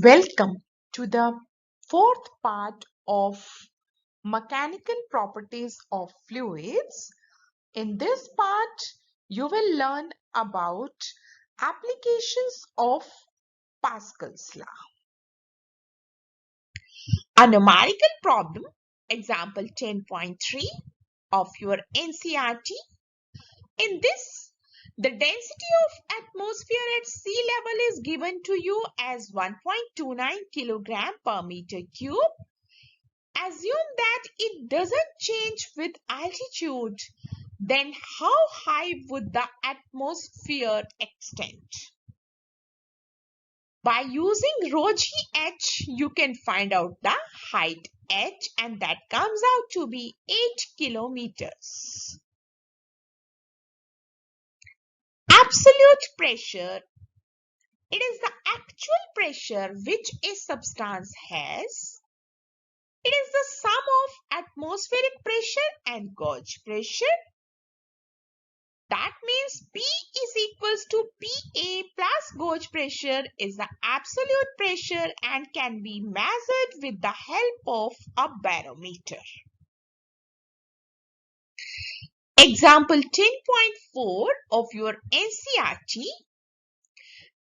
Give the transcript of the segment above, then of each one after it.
Welcome to the fourth part of mechanical properties of fluids. In this part, you will learn about applications of Pascal's law. A numerical problem, example 10.3 of your NCERT. In this, the density of atmosphere at sea level is given to you as 1.29 kilogram per meter cube. Assume that it doesn't change with altitude, then how high would the atmosphere extend? By using rho g h, you can find out the height h, and that comes out to be 8 kilometers. Absolute pressure, it is the actual pressure which a substance has. It is the sum of atmospheric pressure and gauge pressure. That means P is equals to PA plus gauge pressure is the absolute pressure and can be measured with the help of a barometer. Example 10.4 of your NCERT.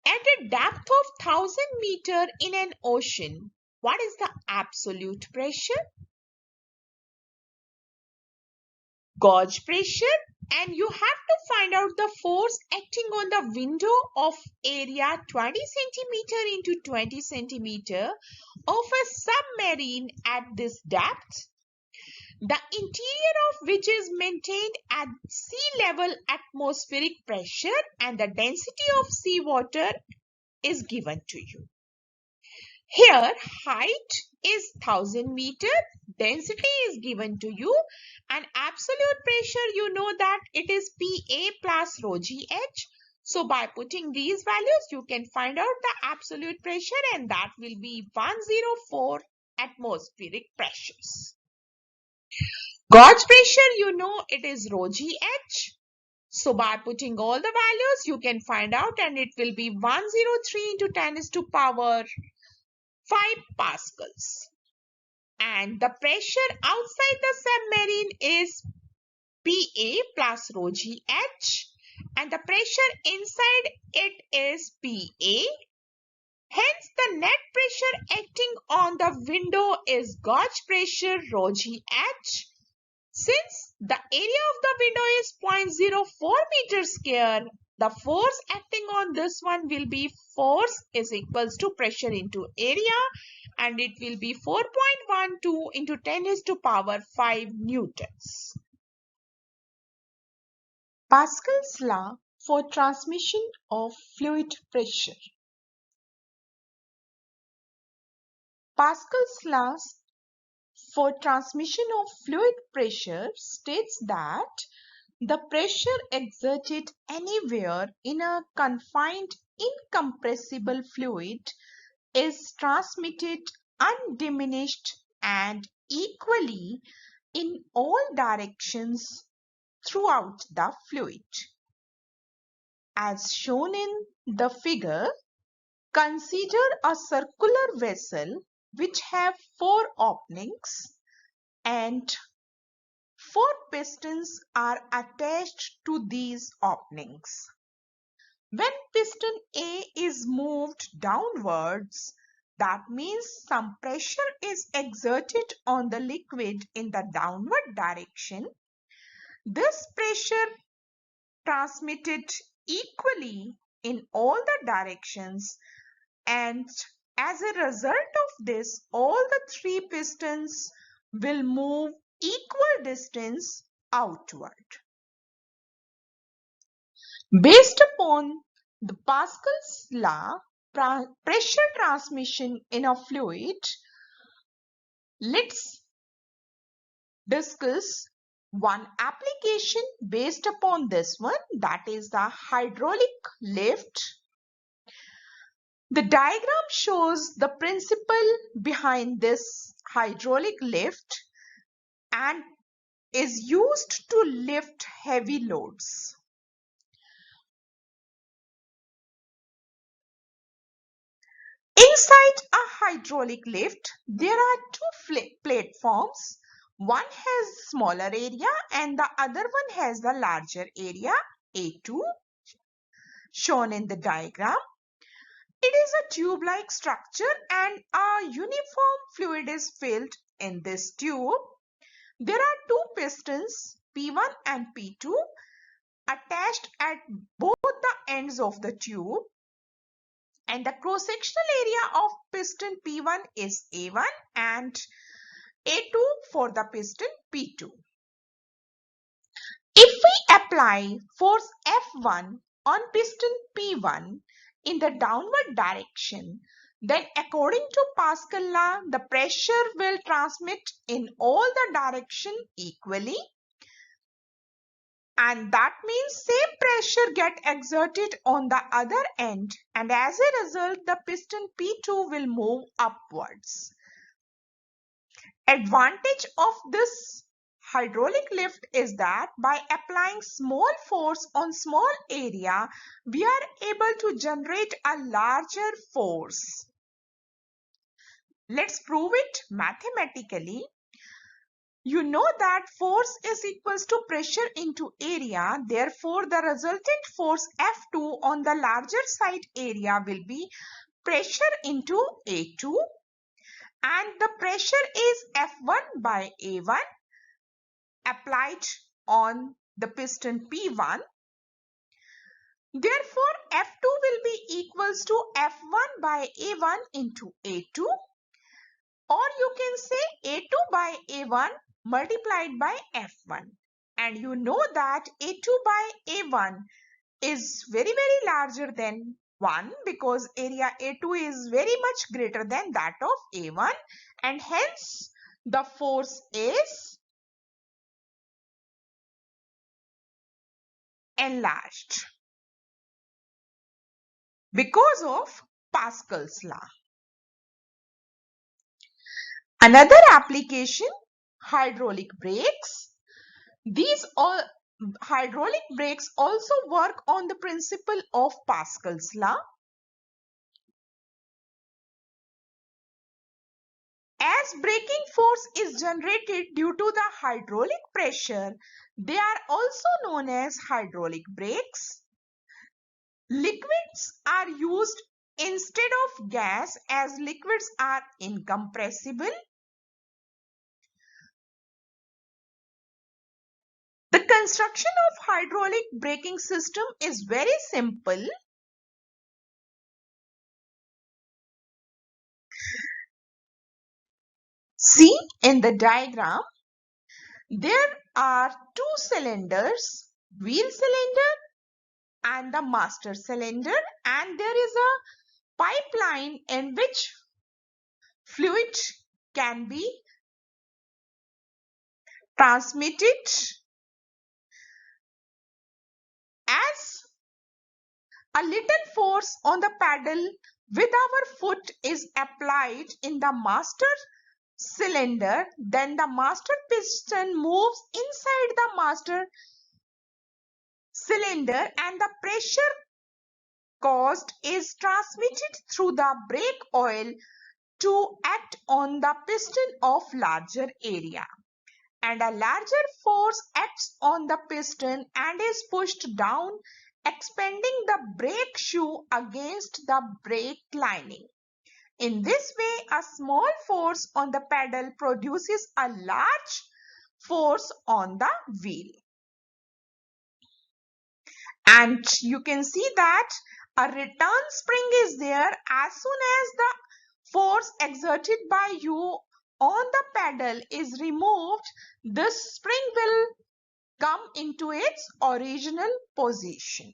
At a depth of 1000 meter in an ocean, what is the absolute pressure? Gauge pressure, and you have to find out the force acting on the window of area 20 centimeter into 20 centimeter of a submarine at this depth, the interior of which is maintained at sea level atmospheric pressure, and the density of seawater is given to you. Here, height is 1000 meter, density is given to you, and absolute pressure, you know that it is PA plus rho g h. So by putting these values, you can find out the absolute pressure, and that will be 104 atmospheric pressures. Gauge pressure, you know it is rho g h. So by putting all the values, you can find out, and it will be 103 into 10 is to power 5 pascals. And the pressure outside the submarine is PA plus rho g h, and the pressure inside it is PA. Hence, the net pressure acting on the window is gauge pressure rho g h. Since the area of the window is 0.04 meters square, the force acting on this one will be force is equals to pressure into area, and it will be 4.12 into 10 is to power 5 newtons. Pascal's law for transmission of fluid pressure. Pascal's law for transmission of fluid pressure states that the pressure exerted anywhere in a confined incompressible fluid is transmitted undiminished and equally in all directions throughout the fluid. As shown in the figure, consider a circular vessel which have 4 openings and 4 pistons are attached to these openings. When piston A is moved downwards, that means some pressure is exerted on the liquid in the downward direction. This pressure transmitted equally in all the directions, and as a result of this, all the 3 pistons will move equal distance outward. Based upon the Pascal's law, pressure transmission in a fluid, let's discuss one application based upon this one, that is the hydraulic lift. The diagram shows the principle behind this hydraulic lift and is used to lift heavy loads. Inside a hydraulic lift, there are two platforms. One has smaller area and the other one has the larger area, A2, shown in the diagram. It is a tube-like structure and a uniform fluid is filled in this tube. There are two pistons, P1 and P2, attached at both the ends of the tube. And the cross-sectional area of piston P1 is A1 and A2 for the piston P2. If we apply force F1 on piston P1 in the downward direction, then according to Pascal law, the pressure will transmit in all the direction equally. And that means same pressure get exerted on the other end, and as a result the piston P2 will move upwards. Advantage of this hydraulic lift is that by applying small force on small area, we are able to generate a larger force. Let's prove it mathematically. You know that force is equals to pressure into area. Therefore, the resultant force F2 on the larger side area will be pressure into A2. And the pressure is F1 by A1 applied on the piston P1. Therefore, F2 will be equals to F1 by A1 into A2. Or you can say A2 by A1 multiplied by F1. And you know that A2 by A1 is very larger than 1 because area A2 is very much greater than that of A1, and hence the force is enlarged because of Pascal's law. Another application, hydraulic brakes. These all hydraulic brakes also work on the principle of Pascal's law. As braking force is generated due to the hydraulic pressure, they are also known as hydraulic brakes. Liquids are used instead of gas as liquids are incompressible. The construction of hydraulic braking system is very simple. See in the diagram, there are two cylinders, wheel cylinder and the master cylinder, and there is a pipeline in which fluid can be transmitted. As a little force on the pedal with our foot is applied in the master cylinder, then the master piston moves inside the master cylinder and the pressure caused is transmitted through the brake oil to act on the piston of larger area. And a larger force acts on the piston and is pushed down, expanding the brake shoe against the brake lining. In this way, a small force on the pedal produces a large force on the wheel. And you can see that a return spring is there. As soon as the force exerted by you on the pedal is removed, this spring will come into its original position.